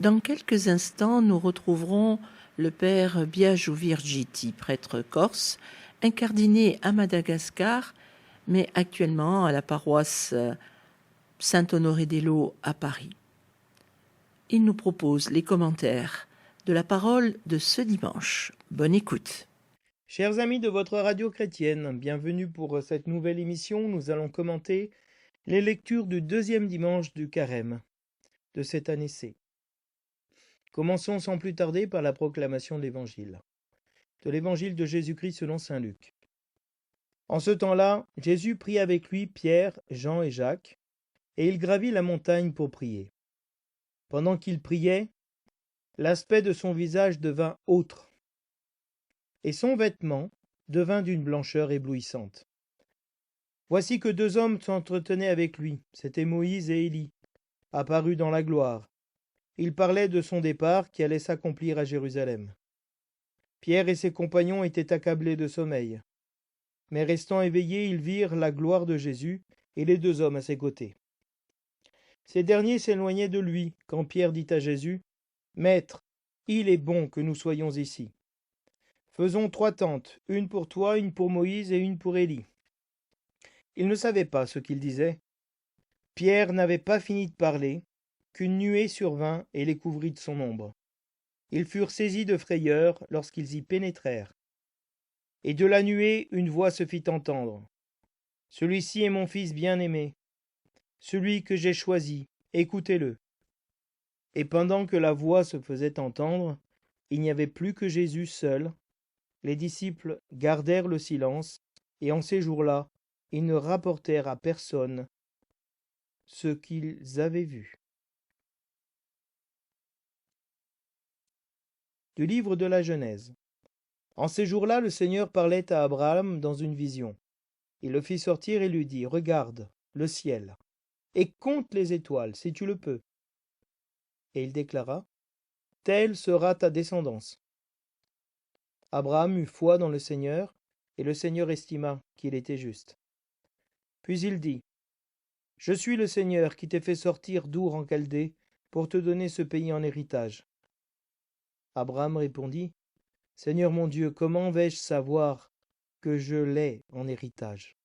Dans quelques instants, nous retrouverons le père Biagio Virgiti, prêtre corse, incardiné à Madagascar, mais actuellement à la paroisse Saint-Honoré-des-Laux à Paris. Il nous propose les commentaires de la parole de ce dimanche. Bonne écoute. Chers amis de votre radio chrétienne, bienvenue pour cette nouvelle émission. Nous allons commenter les lectures du deuxième dimanche du Carême de cette année C. Commençons sans plus tarder par la proclamation de l'Évangile de Jésus-Christ selon saint Luc. En ce temps-là, Jésus prit avec lui Pierre, Jean et Jacques, et il gravit la montagne pour prier. Pendant qu'il priait, l'aspect de son visage devint autre, et son vêtement devint d'une blancheur éblouissante. Voici que deux hommes s'entretenaient avec lui, c'étaient Moïse et Élie, apparus dans la gloire. Ils parlaient de son départ qui allait s'accomplir à Jérusalem. Pierre et ses compagnons étaient accablés de sommeil. Mais restant éveillés, ils virent la gloire de Jésus et les deux hommes à ses côtés. Ces derniers s'éloignaient de lui quand Pierre dit à Jésus : « Maître, il est bon que nous soyons ici. Faisons 3 tentes, une pour toi, une pour Moïse et une pour Élie. » Ils ne savaient pas ce qu'il disait. Pierre n'avait pas fini de parler, qu'une nuée survint et les couvrit de son ombre. Ils furent saisis de frayeur lorsqu'ils y pénétrèrent. Et de la nuée, une voix se fit entendre. « Celui-ci est mon fils bien-aimé, celui que j'ai choisi, écoutez-le. » Et pendant que la voix se faisait entendre, il n'y avait plus que Jésus seul. Les disciples gardèrent le silence, et en ces jours-là, ils ne rapportèrent à personne ce qu'ils avaient vu. Du livre de la Genèse. En ces jours-là, le Seigneur parlait à Abraham dans une vision. Il le fit sortir et lui dit : « Regarde le ciel, et compte les étoiles, si tu le peux. » Et il déclara : « Telle sera ta descendance. » Abraham eut foi dans le Seigneur, et le Seigneur estima qu'il était juste. Puis il dit : « Je suis le Seigneur qui t'ai fait sortir d'Our en Chaldée pour te donner ce pays en héritage. » Abraham répondit : « Seigneur mon Dieu, comment vais-je savoir que je l'ai en héritage ? »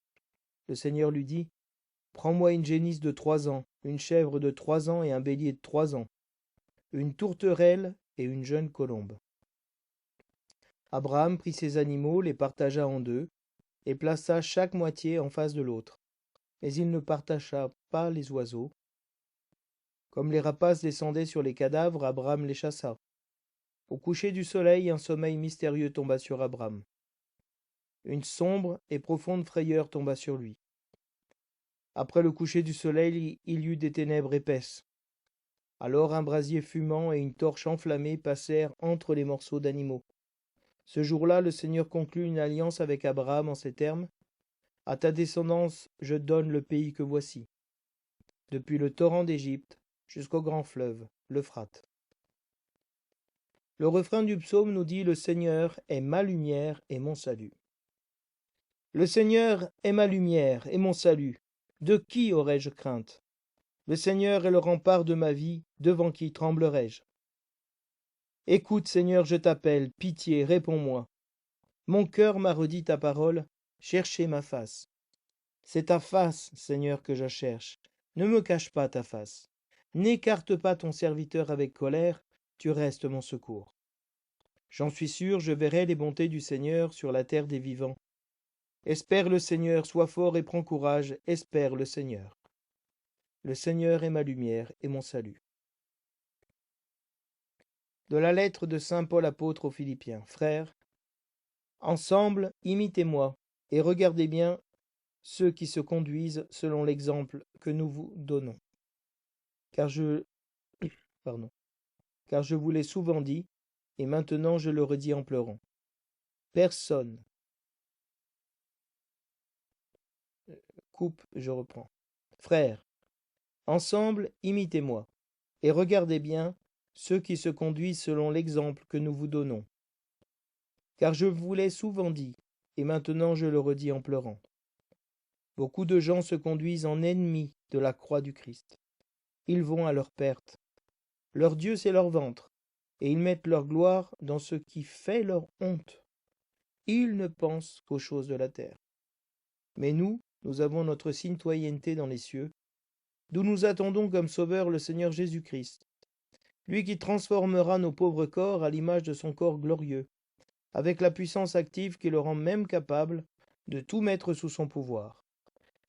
Le Seigneur lui dit : « Prends-moi une génisse de 3 ans, une chèvre de 3 ans et un bélier de 3 ans, une tourterelle et une jeune colombe. » Abraham prit ces animaux, les partagea en 2, et plaça chaque moitié en face de l'autre. Mais il ne partagea pas les oiseaux. Comme les rapaces descendaient sur les cadavres, Abraham les chassa. Au coucher du soleil, un sommeil mystérieux tomba sur Abraham. Une sombre et profonde frayeur tomba sur lui. Après le coucher du soleil, il y eut des ténèbres épaisses. Alors un brasier fumant et une torche enflammée passèrent entre les morceaux d'animaux. Ce jour-là, le Seigneur conclut une alliance avec Abraham en ces termes : « À ta descendance, je donne le pays que voici, depuis le torrent d'Égypte jusqu'au grand fleuve, l'Euphrate. » Le refrain du psaume nous dit : « Le Seigneur est ma lumière et mon salut. » Le Seigneur est ma lumière et mon salut. De qui aurais-je crainte ? Le Seigneur est le rempart de ma vie, devant qui tremblerais-je ? Écoute, Seigneur, je t'appelle, pitié, réponds-moi. Mon cœur m'a redit ta parole, cherchez ma face. C'est ta face, Seigneur, que je cherche. Ne me cache pas ta face. N'écarte pas ton serviteur avec colère, tu restes mon secours. J'en suis sûr, je verrai les bontés du Seigneur sur la terre des vivants. Espère le Seigneur, sois fort et prends courage, espère le Seigneur. Le Seigneur est ma lumière et mon salut. De la lettre de saint Paul apôtre aux Philippiens. Frères, ensemble, imitez-moi et regardez bien ceux qui se conduisent selon l'exemple que nous vous donnons. Car je vous l'ai souvent dit, et maintenant je le redis en pleurant. Personne. Je reprends. Frères, ensemble, imitez-moi, et regardez bien ceux qui se conduisent selon l'exemple que nous vous donnons. Car je vous l'ai souvent dit, et maintenant je le redis en pleurant. Beaucoup de gens se conduisent en ennemis de la croix du Christ. Ils vont à leur perte. Leur Dieu, c'est leur ventre, et ils mettent leur gloire dans ce qui fait leur honte. Ils ne pensent qu'aux choses de la terre. Mais nous avons notre citoyenneté dans les cieux, d'où nous attendons comme sauveur le Seigneur Jésus-Christ, lui qui transformera nos pauvres corps à l'image de son corps glorieux, avec la puissance active qui le rend même capable de tout mettre sous son pouvoir.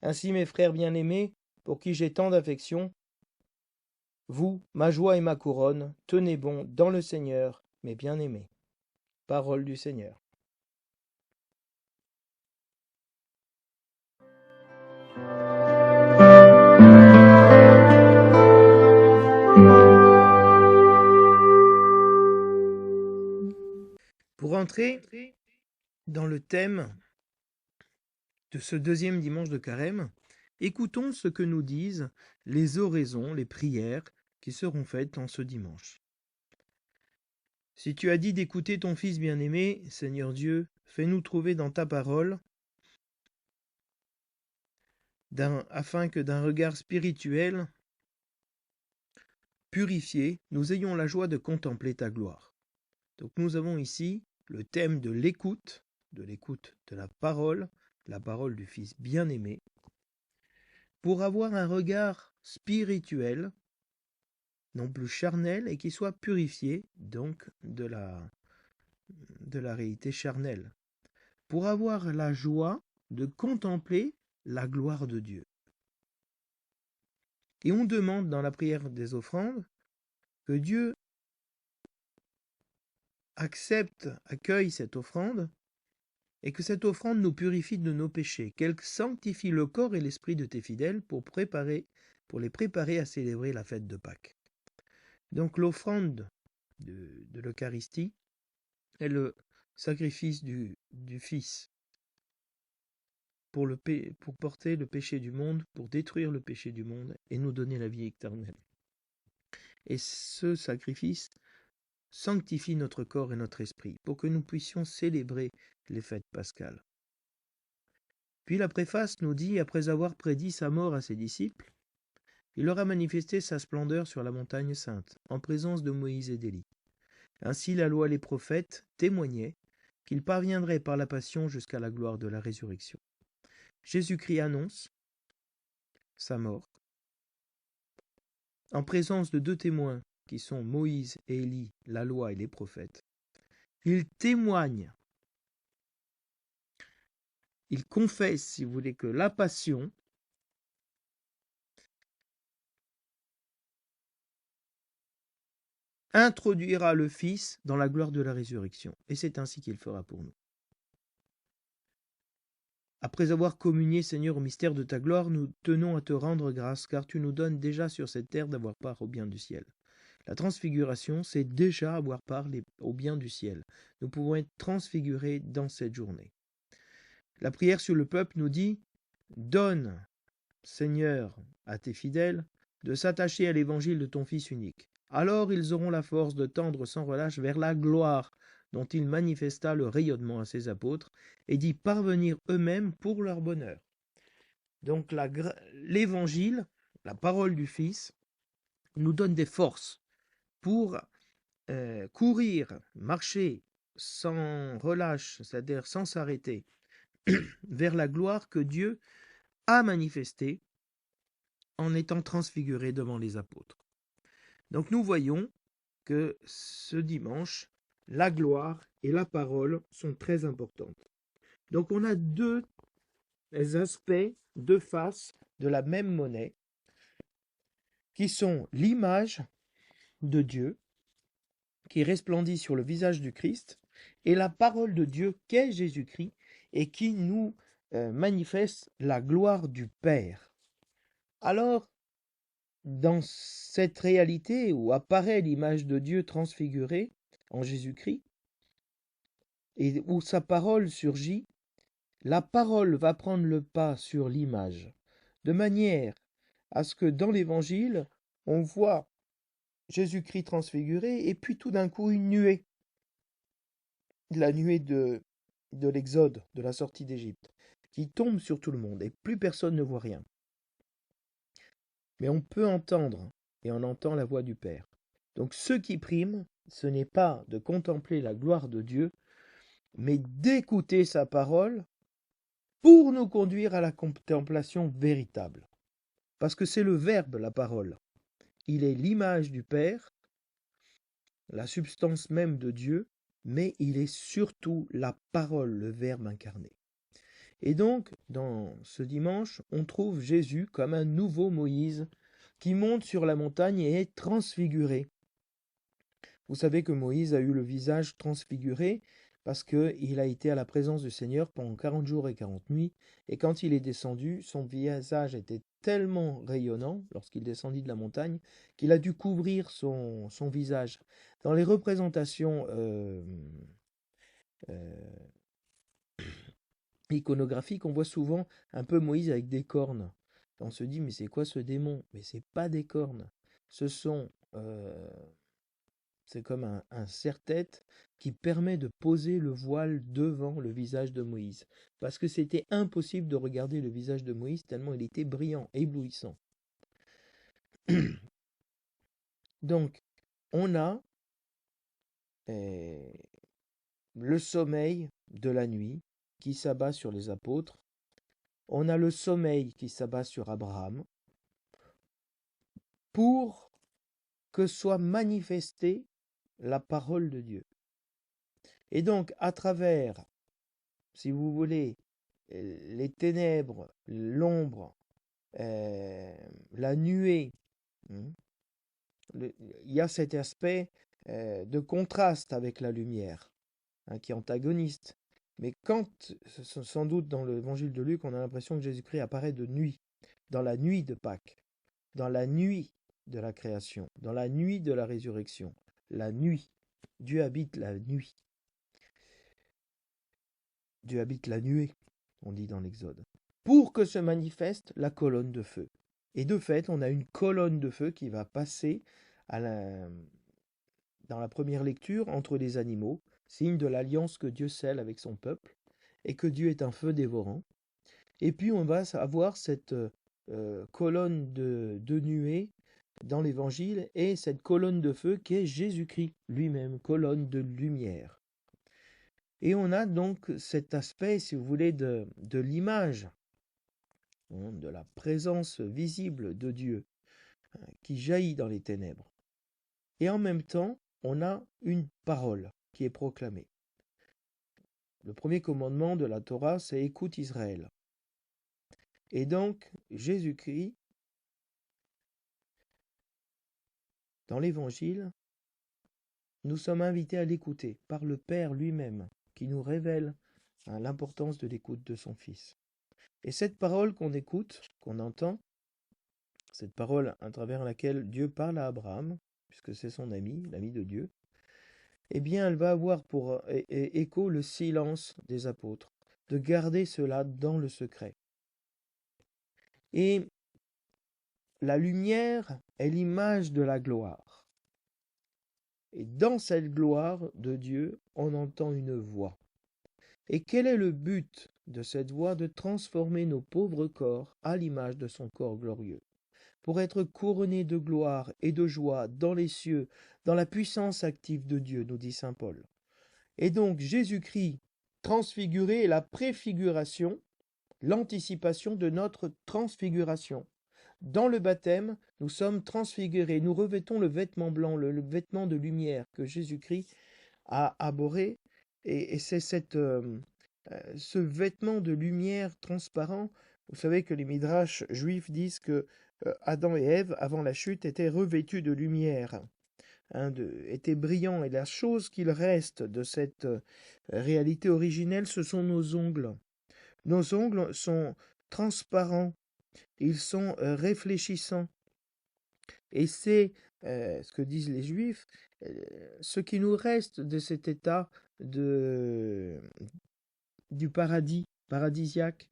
Ainsi, mes frères bien-aimés, pour qui j'ai tant d'affection, vous, ma joie et ma couronne, tenez bon dans le Seigneur, mes bien-aimés. Parole du Seigneur. Pour entrer dans le thème de ce deuxième dimanche de Carême, écoutons ce que nous disent les oraisons, les prières qui seront faites en ce dimanche. Si tu as dit d'écouter ton Fils bien-aimé, Seigneur Dieu, fais-nous trouver dans ta parole, afin que d'un regard spirituel purifié, nous ayons la joie de contempler ta gloire. Donc nous avons ici le thème de l'écoute de la parole du Fils bien-aimé, pour avoir un regard spirituel, non plus charnel, et qui soit purifié donc de la réalité charnelle, pour avoir la joie de contempler la gloire de Dieu. Et on demande dans la prière des offrandes que Dieu accueille cette offrande, et que cette offrande nous purifie de nos péchés, qu'elle sanctifie le corps et l'esprit de tes fidèles pour les préparer à célébrer la fête de Pâques. Donc l'offrande de l'Eucharistie est le sacrifice du Fils pour porter le péché du monde, pour détruire le péché du monde et nous donner la vie éternelle. Et ce sacrifice sanctifie notre corps et notre esprit pour que nous puissions célébrer les fêtes pascales. Puis la préface nous dit, après avoir prédit sa mort à ses disciples, il leur a manifesté sa splendeur sur la montagne sainte, en présence de Moïse et d'Élie. Ainsi la loi et les prophètes témoignaient qu'il parviendrait par la passion jusqu'à la gloire de la résurrection. Jésus-Christ annonce sa mort, en présence de deux témoins qui sont Moïse et Élie, la loi et les prophètes. Il témoigne, il confesse, si vous voulez, que la passion introduira le Fils dans la gloire de la résurrection. Et c'est ainsi qu'il fera pour nous. Après avoir communié, Seigneur, au mystère de ta gloire, nous tenons à te rendre grâce, car tu nous donnes déjà sur cette terre d'avoir part au bien du ciel. La transfiguration, c'est déjà avoir part au bien du ciel. Nous pouvons être transfigurés dans cette journée. La prière sur le peuple nous dit « Donne, Seigneur, à tes fidèles, de s'attacher à l'évangile de ton Fils unique. Alors ils auront la force de tendre sans relâche vers la gloire dont il manifesta le rayonnement à ses apôtres et d'y parvenir eux-mêmes pour leur bonheur. » Donc l'évangile, la parole du Fils, nous donne des forces pour courir, marcher sans relâche, c'est-à-dire sans s'arrêter, vers la gloire que Dieu a manifestée en étant transfiguré devant les apôtres. Donc nous voyons que ce dimanche, la gloire et la parole sont très importantes. Donc on a deux aspects, deux faces de la même monnaie, qui sont l'image de Dieu, qui resplendit sur le visage du Christ, et la parole de Dieu qu'est Jésus-Christ, et qui nous manifeste la gloire du Père. Alors, dans cette réalité où apparaît l'image de Dieu transfigurée en Jésus-Christ, et où sa parole surgit, la parole va prendre le pas sur l'image, de manière à ce que dans l'Évangile, on voit Jésus-Christ transfiguré, et puis tout d'un coup une nuée, la nuée de l'Exode, de la sortie d'Égypte, qui tombe sur tout le monde, et plus personne ne voit rien. Mais on peut entendre, et on entend la voix du Père. Donc ce qui prime, ce n'est pas de contempler la gloire de Dieu, mais d'écouter sa parole pour nous conduire à la contemplation véritable. Parce que c'est le Verbe, la parole. Il est l'image du Père, la substance même de Dieu, mais il est surtout la parole, le Verbe incarné. Et donc, dans ce dimanche, on trouve Jésus comme un nouveau Moïse qui monte sur la montagne et est transfiguré. Vous savez que Moïse a eu le visage transfiguré parce qu'il a été à la présence du Seigneur pendant 40 jours et 40 nuits, et quand il est descendu, son visage était tellement rayonnant, lorsqu'il descendit de la montagne, qu'il a dû couvrir son visage. Dans les représentations iconographiques, on voit souvent un peu Moïse avec des cornes. On se dit, mais c'est quoi ce démon? Mais c'est pas des cornes, c'est comme un serre-tête qui permet de poser le voile devant le visage de Moïse. Parce que c'était impossible de regarder le visage de Moïse tellement il était brillant, éblouissant. Donc, on a le sommeil de la nuit qui s'abat sur les apôtres. On a le sommeil qui s'abat sur Abraham pour que soit manifestée la parole de Dieu. Et donc, à travers, si vous voulez, les ténèbres, l'ombre, la nuée, il y a cet aspect de contraste avec la lumière, qui est antagoniste. Mais quand, sans doute dans l'évangile de Luc, on a l'impression que Jésus-Christ apparaît de nuit, dans la nuit de Pâques, dans la nuit de la création, dans la nuit de la résurrection, la nuit. Dieu habite la nuit. Dieu habite la nuée, on dit dans l'Exode, pour que se manifeste la colonne de feu. Et de fait, on a une colonne de feu qui va passer dans la première lecture entre les animaux, signe de l'alliance que Dieu scelle avec son peuple, et que Dieu est un feu dévorant. Et puis on va avoir cette colonne de nuée dans l'Évangile, et cette colonne de feu qui est Jésus-Christ lui-même, colonne de lumière. Et on a donc cet aspect, si vous voulez, de l'image, de la présence visible de Dieu qui jaillit dans les ténèbres. Et en même temps, on a une parole qui est proclamée. Le premier commandement de la Torah, c'est « Écoute Israël ». Et donc, Jésus-Christ, dans l'Évangile, nous sommes invités à l'écouter par le Père lui-même, qui nous révèle l'importance de l'écoute de son Fils. Et cette parole qu'on écoute, qu'on entend, cette parole à travers laquelle Dieu parle à Abraham, puisque c'est son ami, l'ami de Dieu, eh bien elle va avoir pour écho le silence des apôtres, de garder cela dans le secret. Et la lumière est l'image de la gloire. Et dans cette gloire de Dieu, on entend une voix. Et quel est le but de cette voix? De transformer nos pauvres corps à l'image de son corps glorieux, pour être couronnés de gloire et de joie dans les cieux, dans la puissance active de Dieu, nous dit saint Paul. Et donc Jésus-Christ transfiguré est la préfiguration, l'anticipation de notre transfiguration. Dans le baptême, nous sommes transfigurés, nous revêtons le vêtement blanc, le vêtement de lumière que Jésus-Christ a abhorré, et c'est ce vêtement de lumière transparent. Vous savez que les midrash juifs disent que Adam et Ève, avant la chute, étaient revêtus de lumière, étaient brillants, et la chose qu'il reste de cette réalité originelle, ce sont nos ongles. Nos ongles sont transparents, ils sont réfléchissants. Et c'est ce que disent les Juifs, ce qui nous reste de cet état du paradis, paradisiaque,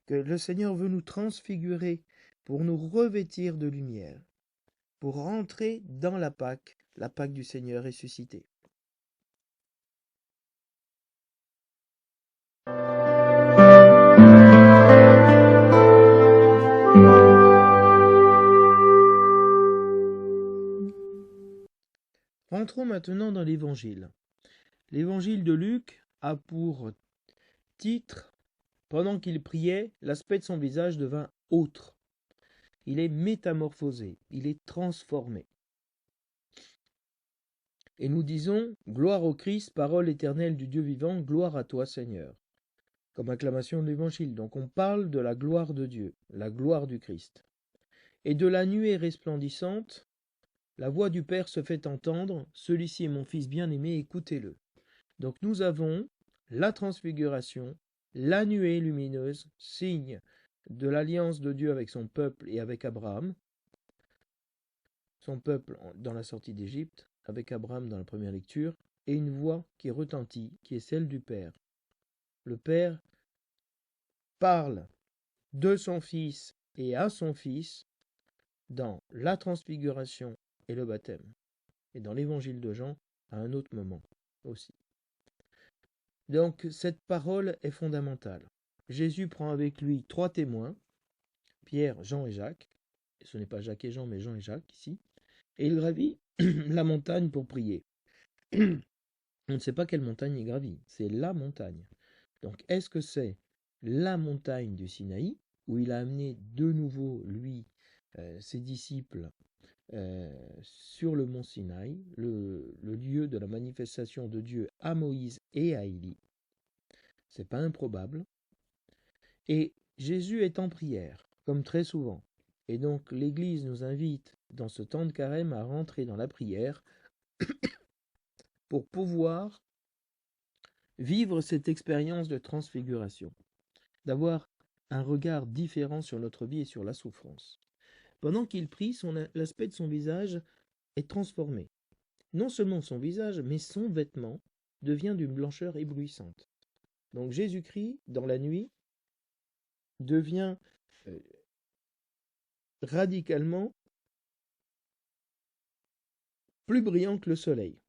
que le Seigneur veut nous transfigurer pour nous revêtir de lumière, pour rentrer dans la Pâque du Seigneur ressuscité. Entrons maintenant dans l'Évangile. L'Évangile de Luc a pour titre « Pendant qu'il priait, l'aspect de son visage devint autre. Il est métamorphosé, il est transformé. » Et nous disons « Gloire au Christ, parole éternelle du Dieu vivant, gloire à toi Seigneur » comme acclamation de l'Évangile. Donc on parle de la gloire de Dieu, la gloire du Christ. Et de la nuée resplendissante, la voix du Père se fait entendre, celui-ci est mon Fils bien-aimé, écoutez-le. Donc nous avons la transfiguration, la nuée lumineuse, signe de l'alliance de Dieu avec son peuple et avec Abraham, son peuple dans la sortie d'Égypte, avec Abraham dans la première lecture, et une voix qui retentit, qui est celle du Père. Le Père parle de son Fils et à son Fils dans la transfiguration et le baptême, et dans l'évangile de Jean à un autre moment aussi. Donc cette parole est fondamentale. Jésus prend avec lui 3 témoins, Pierre, Jean et Jacques, et ce n'est pas Jacques et Jean, mais Jean et Jacques ici, et il gravit la montagne pour prier. On ne sait pas quelle montagne il gravit, c'est la montagne. Donc est-ce que c'est la montagne du Sinaï, où il a amené de nouveau, lui, ses disciples, sur le mont Sinaï, le lieu de la manifestation de Dieu à Moïse et à Élie? C'est pas improbable. Et Jésus est en prière, comme très souvent. Et donc l'Église nous invite, dans ce temps de carême, à rentrer dans la prière pour pouvoir vivre cette expérience de transfiguration, d'avoir un regard différent sur notre vie et sur la souffrance. Pendant qu'il prie, l'aspect de son visage est transformé. Non seulement son visage, mais son vêtement devient d'une blancheur éblouissante. Donc Jésus-Christ, dans la nuit, devient radicalement plus brillant que le soleil.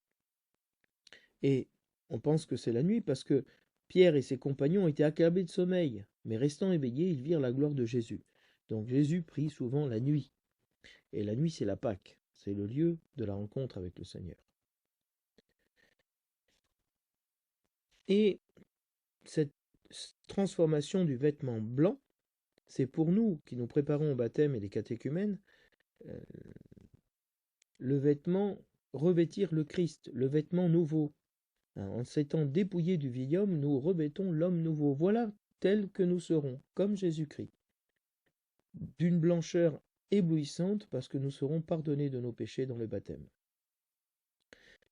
Et on pense que c'est la nuit parce que Pierre et ses compagnons étaient accablés de sommeil, mais restant éveillés, ils virent la gloire de Jésus. Donc Jésus prie souvent la nuit. Et la nuit, c'est la Pâque, c'est le lieu de la rencontre avec le Seigneur. Et cette transformation du vêtement blanc, c'est pour nous qui nous préparons au baptême et les catéchumènes, le vêtement, revêtir le Christ, le vêtement nouveau. En s'étant dépouillés du vieil homme, nous revêtons l'homme nouveau. Voilà tel que nous serons, comme Jésus-Christ. D'une blancheur éblouissante, parce que nous serons pardonnés de nos péchés dans le baptême.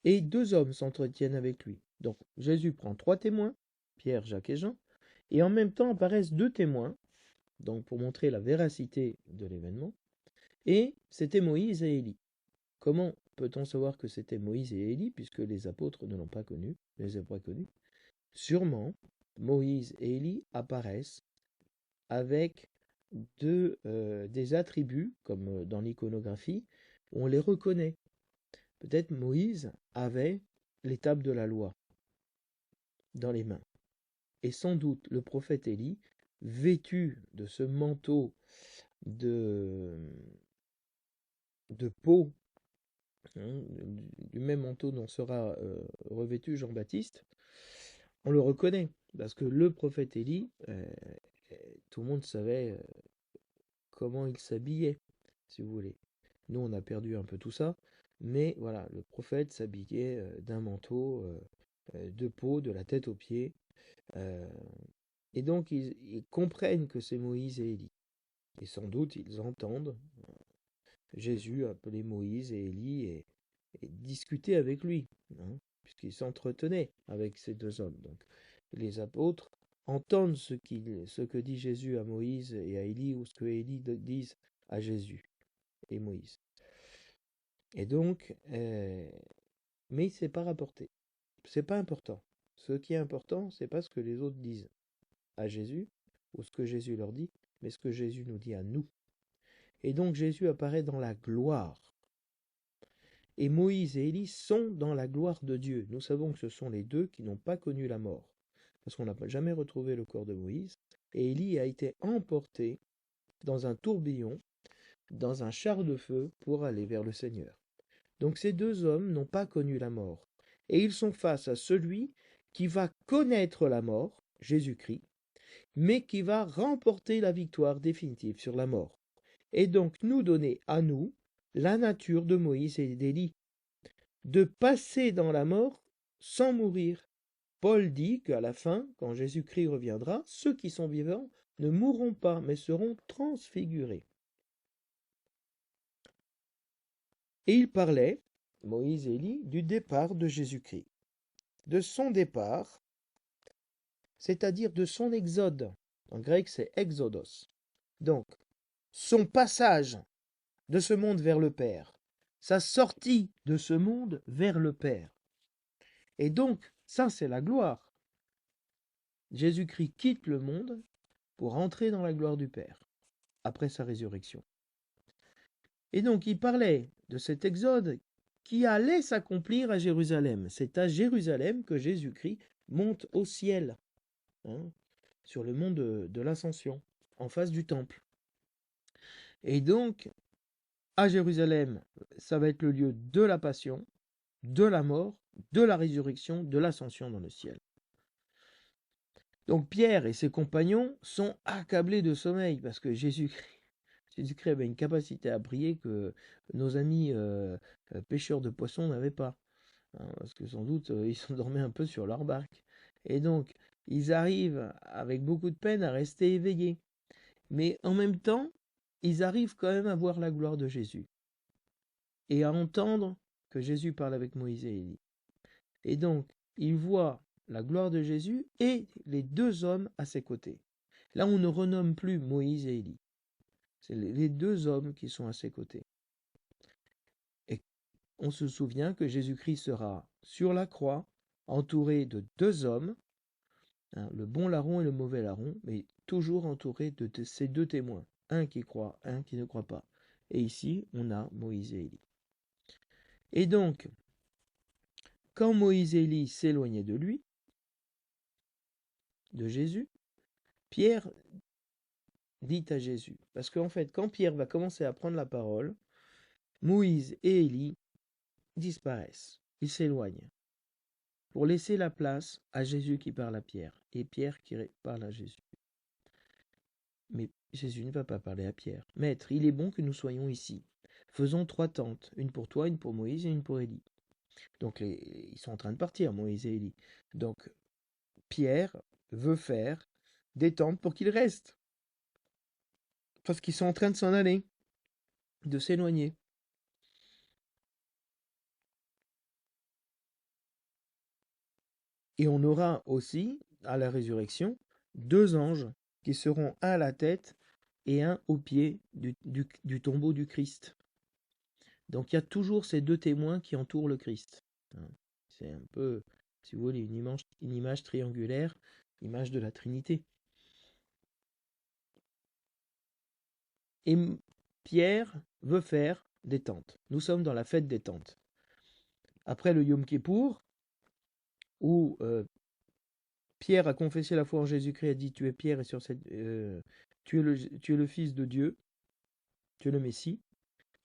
Et 2 hommes s'entretiennent avec lui. Donc Jésus prend 3 témoins, Pierre, Jacques et Jean, et en même temps apparaissent 2 témoins, donc pour montrer la véracité de l'événement, et c'était Moïse et Élie. Comment peut-on savoir que c'était Moïse et Élie, puisque les apôtres ne l'ont pas connu, ne les ont pas connus? Sûrement, Moïse et Élie apparaissent avec des attributs, comme dans l'iconographie, où on les reconnaît. Peut-être Moïse avait les tables de la loi dans les mains. Et sans doute le prophète Élie, vêtu de ce manteau de peau, du même manteau dont sera revêtu Jean-Baptiste, on le reconnaît, parce que le prophète Élie, tout le monde savait comment il s'habillait, si vous voulez. Nous, on a perdu un peu tout ça, mais voilà, le prophète s'habillait d'un manteau de peau, de la tête aux pieds, et donc ils comprennent que c'est Moïse et Élie. Et sans doute, ils entendent Jésus appeler Moïse et Élie et discuter avec lui, puisqu'il s'entretenait avec ces 2 hommes. Donc, les apôtres entendent ce que dit Jésus à Moïse et à Élie, ou ce que Élie disent à Jésus et Moïse. Et donc, mais c'est pas rapporté. C'est pas important. Ce qui est important, c'est pas ce que les autres disent à Jésus, ou ce que Jésus leur dit, mais ce que Jésus nous dit à nous. Et donc Jésus apparaît dans la gloire. Et Moïse et Élie sont dans la gloire de Dieu. Nous savons que ce sont les 2 qui n'ont pas connu la mort, parce qu'on n'a jamais retrouvé le corps de Moïse, et Élie a été emporté dans un tourbillon, dans un char de feu, pour aller vers le Seigneur. Donc ces deux hommes n'ont pas connu la mort. Et ils sont face à celui qui va connaître la mort, Jésus-Christ, mais qui va remporter la victoire définitive sur la mort. Et donc nous donner à nous la nature de Moïse et d'Élie, de passer dans la mort sans mourir. Paul dit qu'à la fin, quand Jésus-Christ reviendra, ceux qui sont vivants ne mourront pas, mais seront transfigurés. Et il parlait, Moïse et Élie, du départ de Jésus-Christ, de son départ, c'est-à-dire de son exode. En grec, c'est exodos. Donc, son passage de ce monde vers le Père, sa sortie de ce monde vers le Père. Et donc, ça, c'est la gloire. Jésus-Christ quitte le monde pour entrer dans la gloire du Père, après sa résurrection. Et donc, il parlait de cet exode qui allait s'accomplir à Jérusalem. C'est à Jérusalem que Jésus-Christ monte au ciel, hein, sur le mont de l'Ascension, en face du temple. Et donc, à Jérusalem, ça va être le lieu de la passion, de la mort, de la résurrection, de l'ascension dans le ciel. Donc Pierre et ses compagnons sont accablés de sommeil parce que Jésus-Christ avait une capacité à prier que nos amis pêcheurs de poissons n'avaient pas. Hein, parce que sans doute ils s'endormaient un peu sur leur barque. Et donc ils arrivent avec beaucoup de peine à rester éveillés. Mais en même temps, ils arrivent quand même à voir la gloire de Jésus et à entendre que Jésus parle avec Moïse et Élie. Et donc, ils voient la gloire de Jésus et les deux hommes à ses côtés. Là, on ne renomme plus Moïse et Élie. C'est les deux hommes qui sont à ses côtés. Et on se souvient que Jésus-Christ sera sur la croix, entouré de deux hommes, hein, le bon larron et le mauvais larron, mais toujours entouré de ces deux témoins, un qui croit, un qui ne croit pas. Et ici, on a Moïse et Élie. Et donc, quand Moïse et Élie s'éloignaient de lui, de Jésus, Pierre dit à Jésus, parce qu'en fait, quand Pierre va commencer à prendre la parole, Moïse et Élie disparaissent, ils s'éloignent, pour laisser la place à Jésus qui parle à Pierre, et Pierre qui parle à Jésus. Mais Jésus ne va pas parler à Pierre. Maître, il est bon que nous soyons ici. Faisons 3 tentes, une pour toi, une pour Moïse et une pour Élie. Donc ils sont en train de partir, Moïse et Élie. Donc Pierre veut faire des tentes pour qu'ils restent. Parce qu'ils sont en train de s'en aller, de s'éloigner. Et on aura aussi, à la résurrection, 2 anges qui seront un à la tête et un au pied du tombeau du Christ. Donc il y a toujours ces 2 témoins qui entourent le Christ. C'est un peu, si vous voulez, une image triangulaire, image de la Trinité. Et Pierre veut faire des tentes. Nous sommes dans la fête des tentes. Après le Yom Kippour, où Pierre a confessé la foi en Jésus-Christ, a dit tu es Pierre et tu es le Fils de Dieu, tu es le Messie.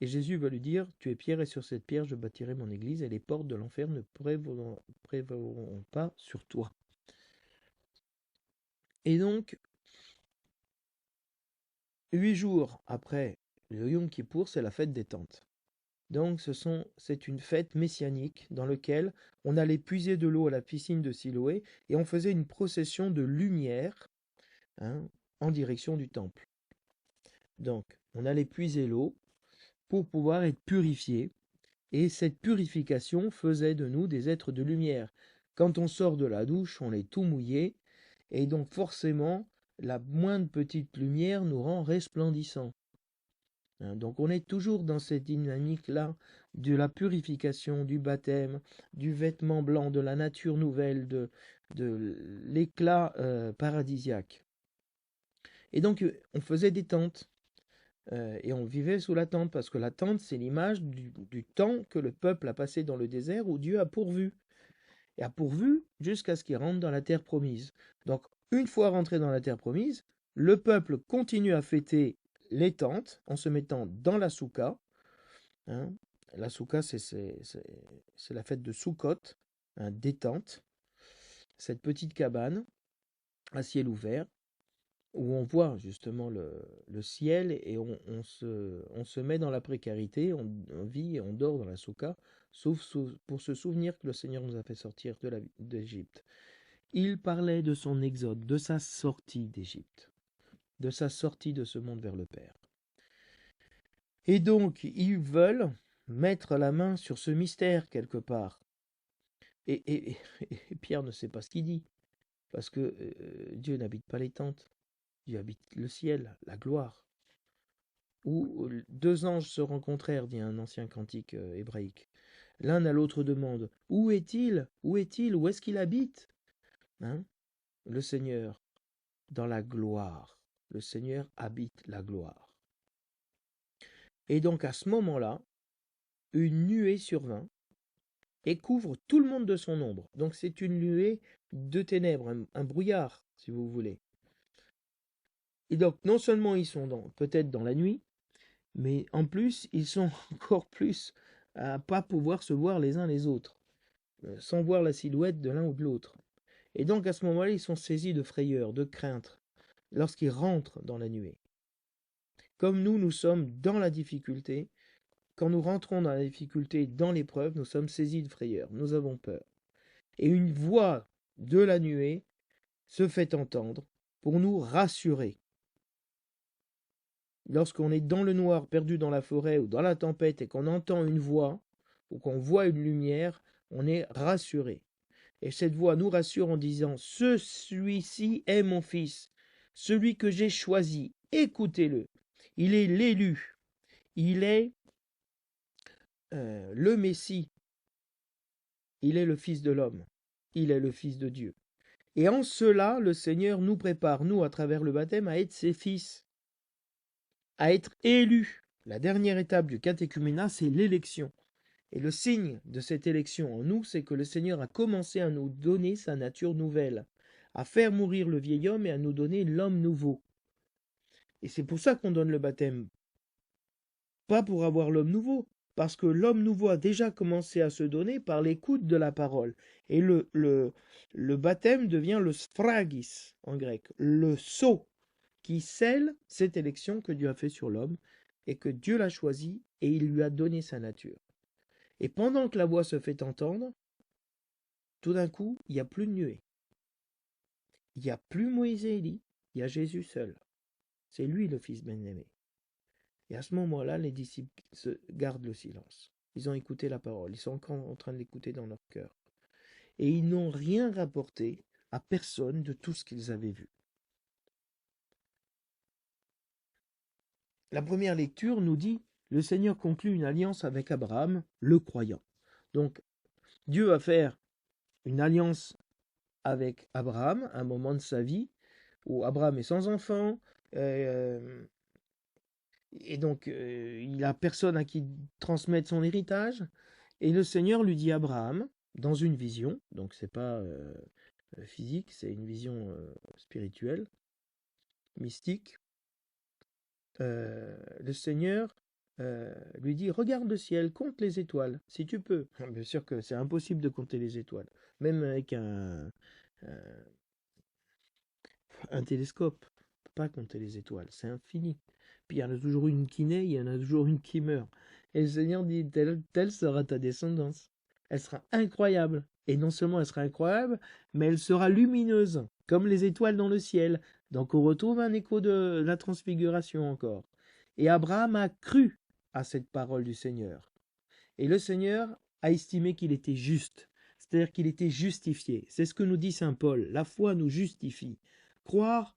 Et Jésus va lui dire tu es Pierre et sur cette pierre je bâtirai mon église et les portes de l'enfer ne prévaudront pas sur toi. Et donc, 8 jours après le Yom Kippour, c'est la fête des tentes. Donc c'est une fête messianique dans laquelle on allait puiser de l'eau à la piscine de Siloé et on faisait une procession de lumière, hein, en direction du temple. Donc on allait puiser l'eau pour pouvoir être purifié et cette purification faisait de nous des êtres de lumière. Quand on sort de la douche, on est tout mouillé et donc forcément la moindre petite lumière nous rend resplendissants. Donc on est toujours dans cette dynamique-là de la purification, du baptême, du vêtement blanc, de la nature nouvelle, de l'éclat paradisiaque. Et donc on faisait des tentes et on vivait sous la tente parce que la tente c'est l'image du temps que le peuple a passé dans le désert où Dieu a pourvu. Et a pourvu jusqu'à ce qu'il rentre dans la terre promise. Donc une fois rentré dans la terre promise, le peuple continue à fêter les tentes en se mettant dans la souka, hein, La souka, c'est la fête de Sukkot, un détente. Cette petite cabane à ciel ouvert, où on voit justement le ciel et on se met dans la précarité, on vit et on dort dans la souka, pour se souvenir que le Seigneur nous a fait sortir d'Égypte. Il parlait de son exode, de sa sortie d'Égypte, de sa sortie de ce monde vers le Père. Et donc, ils veulent mettre la main sur ce mystère quelque part. Et Pierre ne sait pas ce qu'il dit, parce que Dieu n'habite pas les tentes, Dieu habite le ciel, la gloire. Où deux anges se rencontrèrent, dit un ancien cantique hébraïque. L'un à l'autre demande, où est-il? Où est-il? Où est-ce qu'il habite? Hein? Le Seigneur, dans la gloire. Le Seigneur habite la gloire. Et donc à ce moment-là, une nuée survint et couvre tout le monde de son ombre. Donc c'est une nuée de ténèbres, un brouillard, si vous voulez. Et donc non seulement ils sont peut-être dans la nuit, mais en plus ils sont encore plus à pas pouvoir se voir les uns les autres, sans voir la silhouette de l'un ou de l'autre. Et donc à ce moment-là, ils sont saisis de frayeur, de crainte, lorsqu'ils rentrent dans la nuée. Comme nous sommes dans la difficulté, quand nous rentrons dans la difficulté, dans l'épreuve, nous sommes saisis de frayeur, nous avons peur. Et une voix de la nuée se fait entendre pour nous rassurer. Lorsqu'on est dans le noir, perdu dans la forêt ou dans la tempête et qu'on entend une voix ou qu'on voit une lumière, on est rassuré. Et cette voix nous rassure en disant, celui-ci est mon fils, celui que j'ai choisi, écoutez-le. Il est l'élu, il est le Messie, il est le Fils de l'homme, il est le Fils de Dieu. Et en cela, le Seigneur nous prépare, nous, à travers le baptême, à être ses fils, à être élus. La dernière étape du catéchuménat, c'est l'élection. Et le signe de cette élection en nous, c'est que le Seigneur a commencé à nous donner sa nature nouvelle, à faire mourir le vieil homme et à nous donner l'homme nouveau. Et c'est pour ça qu'on donne le baptême. Pas pour avoir l'homme nouveau, parce que l'homme nouveau a déjà commencé à se donner par l'écoute de la parole. Et le baptême devient le sphragis en grec, le sceau qui scelle cette élection que Dieu a fait sur l'homme et que Dieu l'a choisi et il lui a donné sa nature. Et pendant que la voix se fait entendre, tout d'un coup, il n'y a plus de nuée. Il n'y a plus Moïse et Élie, il y a Jésus seul. C'est lui le Fils bien-aimé. Et à ce moment-là, les disciples gardent le silence. Ils ont écouté la parole, ils sont encore en train de l'écouter dans leur cœur. Et ils n'ont rien rapporté à personne de tout ce qu'ils avaient vu. La première lecture nous dit, le Seigneur conclut une alliance avec Abraham, le croyant. Donc, Dieu va faire une alliance avec Abraham, à un moment de sa vie, où Abraham est sans enfant, et donc il n'a personne à qui transmettre son héritage, et le Seigneur lui dit à Abraham, dans une vision, donc c'est pas physique, c'est une vision spirituelle, mystique, le Seigneur lui dit, regarde le ciel, compte les étoiles, si tu peux. Bien sûr que c'est impossible de compter les étoiles, même avec un télescope. On ne peut pas compter les étoiles, c'est infini. Puis il y en a toujours une qui naît, il y en a toujours une qui meurt. Et le Seigneur dit, telle sera ta descendance. Elle sera incroyable. Et non seulement elle sera incroyable, mais elle sera lumineuse, comme les étoiles dans le ciel. Donc on retrouve un écho de la transfiguration encore. Et Abraham a cru à cette parole du Seigneur. Et le Seigneur a estimé qu'il était juste, c'est-à-dire qu'il était justifié. C'est ce que nous dit saint Paul, la foi nous justifie. Croire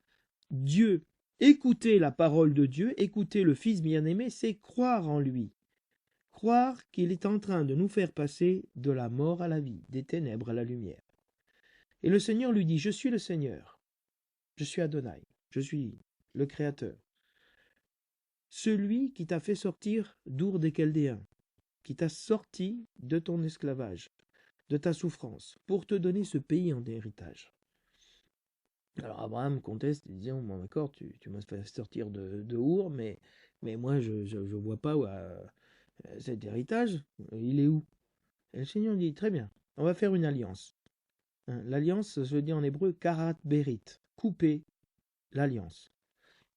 Dieu, écouter la parole de Dieu, écouter le Fils bien-aimé, c'est croire en lui. Croire qu'il est en train de nous faire passer de la mort à la vie, des ténèbres à la lumière. Et le Seigneur lui dit, je suis le Seigneur, je suis Adonai, je suis le Créateur. Celui qui t'a fait sortir d'Our des Chaldéens, qui t'a sorti de ton esclavage, de ta souffrance, pour te donner ce pays en héritage. Alors Abraham conteste, il dit, bon, d'accord, tu m'as fait sortir de Our, mais moi je vois pas cet héritage, il est où? Et le Seigneur dit, très bien, on va faire une alliance. Hein, l'alliance se dit en hébreu karat berit, couper l'alliance.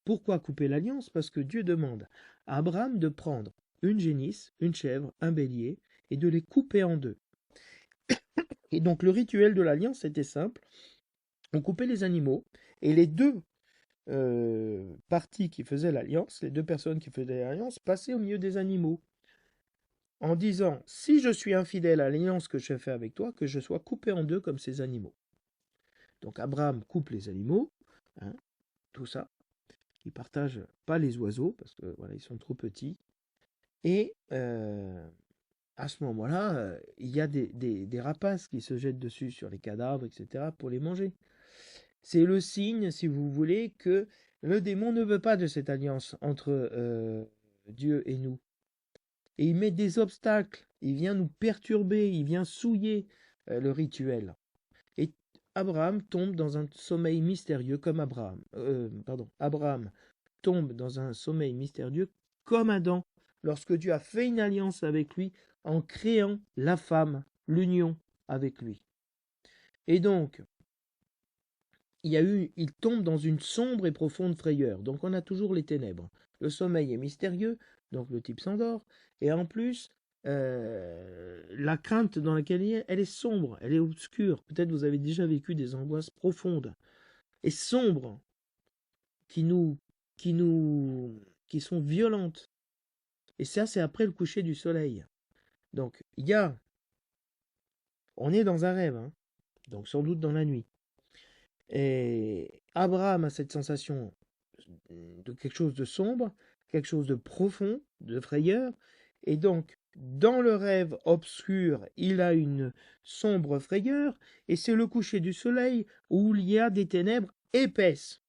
Pourquoi couper l'alliance? Parce que Dieu demande à Abraham de prendre une génisse, une chèvre, un bélier, et de les couper en deux. Et donc le rituel de l'alliance était simple. On coupait les animaux, et les deux parties qui faisaient l'alliance, les deux personnes qui faisaient l'alliance, passaient au milieu des animaux, en disant, si je suis infidèle à l'alliance que je fais avec toi, que je sois coupé en deux comme ces animaux. Donc Abraham coupe les animaux, hein, tout ça. Il partage pas les oiseaux, parce que voilà, ils sont trop petits. Et à ce moment-là, il y a des rapaces qui se jettent dessus sur les cadavres, etc., pour les manger. C'est le signe, si vous voulez, que le démon ne veut pas de cette alliance entre Dieu et nous. Et il met des obstacles, il vient nous perturber, il vient souiller le rituel. Et Abraham tombe dans un sommeil mystérieux comme Abraham tombe dans un sommeil mystérieux comme Adam, lorsque Dieu a fait une alliance avec lui en créant la femme, l'union avec lui. Et donc, il tombe dans une sombre et profonde frayeur. Donc on a toujours les ténèbres. Le sommeil est mystérieux, donc le type s'endort. Et en plus, la crainte dans laquelle il est, elle est sombre, elle est obscure. Peut-être vous avez déjà vécu des angoisses profondes et sombres qui nous, qui nous, qui sont violentes. Et ça, c'est après le coucher du soleil. Donc, on est dans un rêve, hein, donc sans doute dans la nuit. Et Abraham a cette sensation de quelque chose de sombre, quelque chose de profond, de frayeur. Et donc, dans le rêve obscur, il a une sombre frayeur, et c'est le coucher du soleil où il y a des ténèbres épaisses.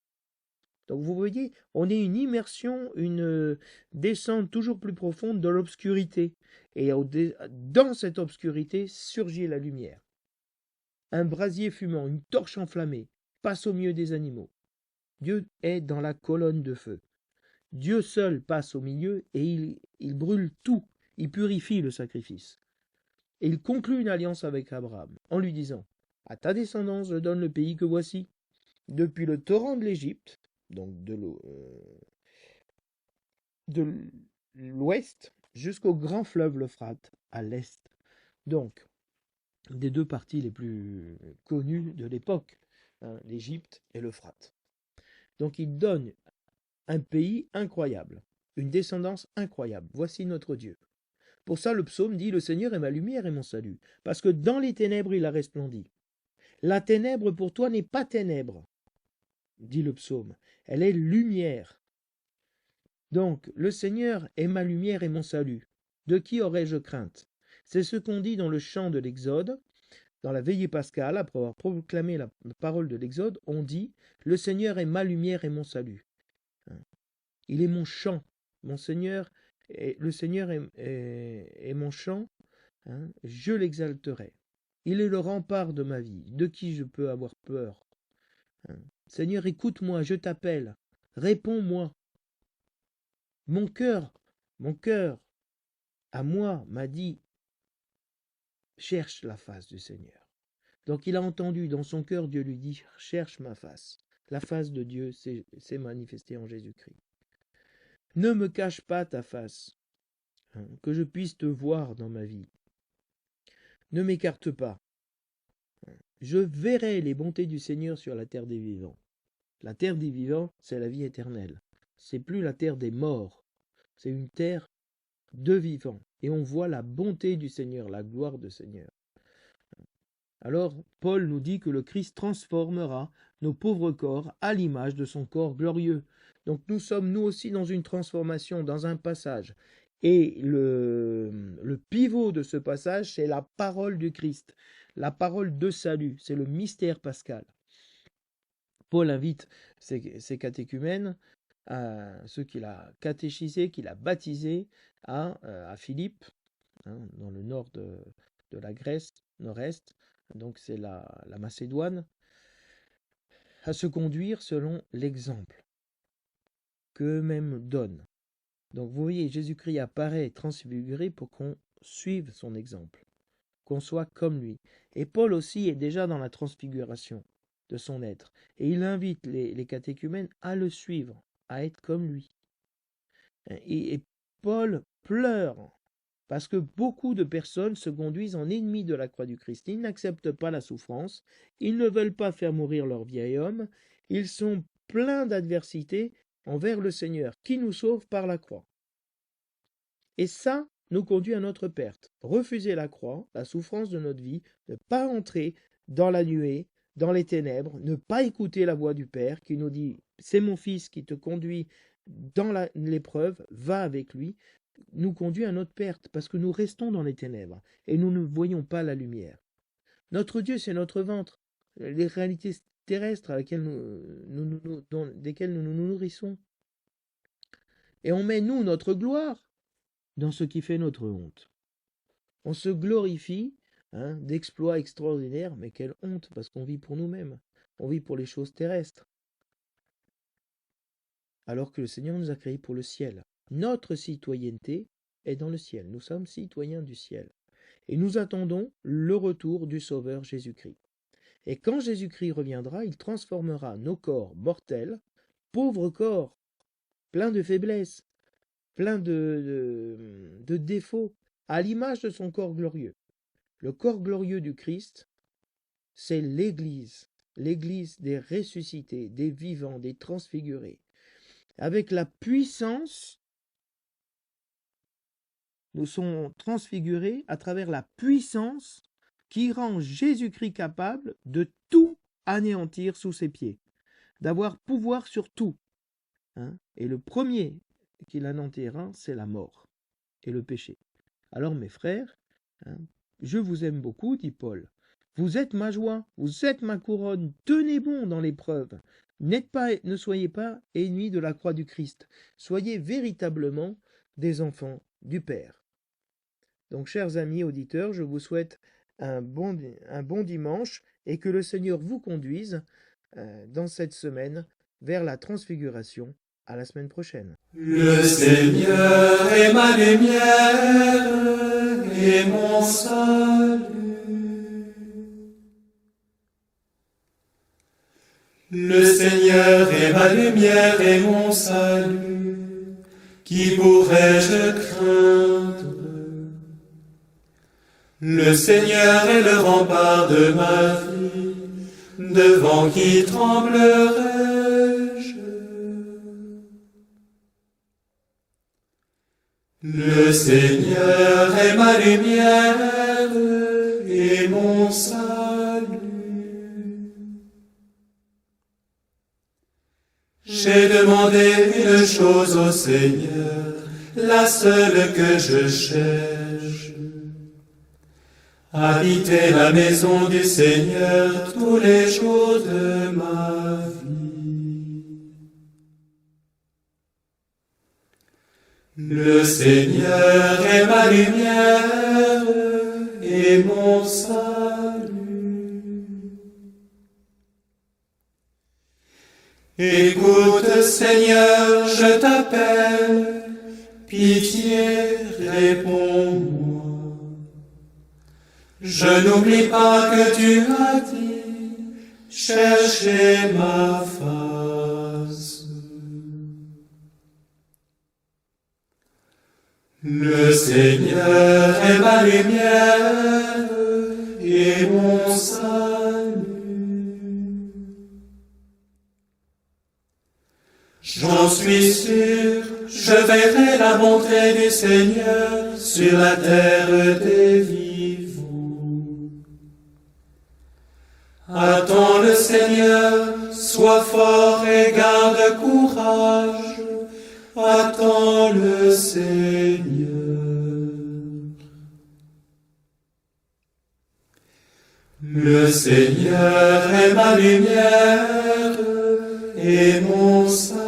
Donc vous voyez, on est une immersion, une descente toujours plus profonde dans l'obscurité. Et dans cette obscurité surgit la lumière. Un brasier fumant, une torche enflammée, passe au milieu des animaux. Dieu est dans la colonne de feu. Dieu seul passe au milieu et il brûle tout, il purifie le sacrifice. Et il conclut une alliance avec Abraham en lui disant, à ta descendance je donne le pays que voici, depuis le torrent de l'Égypte, donc de l'ouest, jusqu'au grand fleuve l'Euphrate, à l'est. Donc, des deux parties les plus connues de l'époque, hein, l'Égypte et l'Euphrate. Donc il donne un pays incroyable, une descendance incroyable. Voici notre Dieu. Pour ça, le psaume dit, le Seigneur est ma lumière et mon salut, parce que dans les ténèbres il a resplendi. La ténèbre pour toi n'est pas ténèbre, dit le psaume, elle est lumière. Donc, le Seigneur est ma lumière et mon salut. De qui aurais-je crainte? C'est ce qu'on dit dans le chant de l'Exode, dans la veillée pascale, après avoir proclamé la parole de l'Exode, on dit, le Seigneur est ma lumière et mon salut. Il est mon chant. Mon Seigneur, le Seigneur est mon chant, hein, je l'exalterai. Il est le rempart de ma vie. De qui je peux avoir peur? Hein. Seigneur, écoute-moi, je t'appelle. Réponds-moi. Mon cœur, à moi, m'a dit, cherche la face du Seigneur. Donc il a entendu dans son cœur, Dieu lui dit, cherche ma face. La face de Dieu s'est manifestée en Jésus-Christ. Ne me cache pas ta face, hein, que je puisse te voir dans ma vie. Ne m'écarte pas. Je verrai les bontés du Seigneur sur la terre des vivants. La terre des vivants, c'est la vie éternelle. C'est plus la terre des morts. C'est une terre de vivants. Et on voit la bonté du Seigneur, la gloire du Seigneur. Alors, Paul nous dit que le Christ transformera nos pauvres corps à l'image de son corps glorieux. Donc nous sommes nous aussi dans une transformation, dans un passage. Et le pivot de ce passage, c'est la parole du Christ, la parole de salut, c'est le mystère pascal. Paul invite ses catéchumènes, ceux qu'il a catéchisés, qu'il a baptisés, à Philippe, hein, dans le nord de la Grèce, nord-est, donc c'est la Macédoine, à se conduire selon l'exemple qu'eux-mêmes donnent. Donc vous voyez, Jésus-Christ apparaît transfiguré pour qu'on suive son exemple, qu'on soit comme lui. Et Paul aussi est déjà dans la transfiguration de son être. Et il invite les catéchumènes à le suivre, à être comme lui. Et Paul pleure parce que beaucoup de personnes se conduisent en ennemis de la croix du Christ. Ils n'acceptent pas la souffrance, ils ne veulent pas faire mourir leur vieil homme, ils sont pleins d'adversité envers le Seigneur, qui nous sauve par la croix. Et ça nous conduit à notre perte. Refuser la croix, la souffrance de notre vie, ne pas entrer dans la nuée, dans les ténèbres, ne pas écouter la voix du Père qui nous dit « c'est mon fils qui te conduit dans l'épreuve, va avec lui », nous conduit à notre perte, parce que nous restons dans les ténèbres, et nous ne voyons pas la lumière. Notre Dieu, c'est notre ventre, les réalités terrestres desquelles nous nous nourrissons. Et on met, nous, notre gloire dans ce qui fait notre honte. On se glorifie d'exploits extraordinaires, mais quelle honte, parce qu'on vit pour nous-mêmes, on vit pour les choses terrestres. Alors que le Seigneur nous a créés pour le ciel. Notre citoyenneté est dans le ciel. Nous sommes citoyens du ciel. Et nous attendons le retour du Sauveur Jésus-Christ. Et quand Jésus-Christ reviendra, il transformera nos corps mortels, pauvres corps, pleins de faiblesses, pleins de défauts, à l'image de son corps glorieux. Le corps glorieux du Christ, c'est l'Église des ressuscités, des vivants, des transfigurés. Avec la puissance, nous sommes transfigurés à travers la puissance qui rend Jésus-Christ capable de tout anéantir sous ses pieds, d'avoir pouvoir sur tout. Et le premier qu'il anéantira, c'est la mort et le péché. Alors mes frères, je vous aime beaucoup, dit Paul. Vous êtes ma joie, vous êtes ma couronne, tenez bon dans l'épreuve. Ne soyez pas ennemis de la croix du Christ, soyez véritablement des enfants du Père. Donc, chers amis auditeurs, je vous souhaite un bon dimanche et que le Seigneur vous conduise dans cette semaine vers la transfiguration. À la semaine prochaine. Le Seigneur est ma lumière et mon salut. Le Seigneur est ma lumière et mon salut. Qui pourrais-je craindre? Le Seigneur est le rempart de ma vie, devant qui tremblerais-je? Le Seigneur est ma lumière et mon salut. J'ai demandé une chose au Seigneur, la seule que je cherche. Habiter la maison du Seigneur tous les jours de ma vie. Le Seigneur est ma lumière et mon salut. Écoute, Seigneur, je t'appelle, pitié, réponds-moi. Je n'oublie pas que tu as dit, cherchez ma face. Le Seigneur est ma lumière et mon salut. J'en suis sûr, je verrai la bonté du Seigneur sur la terre des vivants. Attends le Seigneur, sois fort et garde courage. Attends le Seigneur. Le Seigneur est ma lumière et mon salut.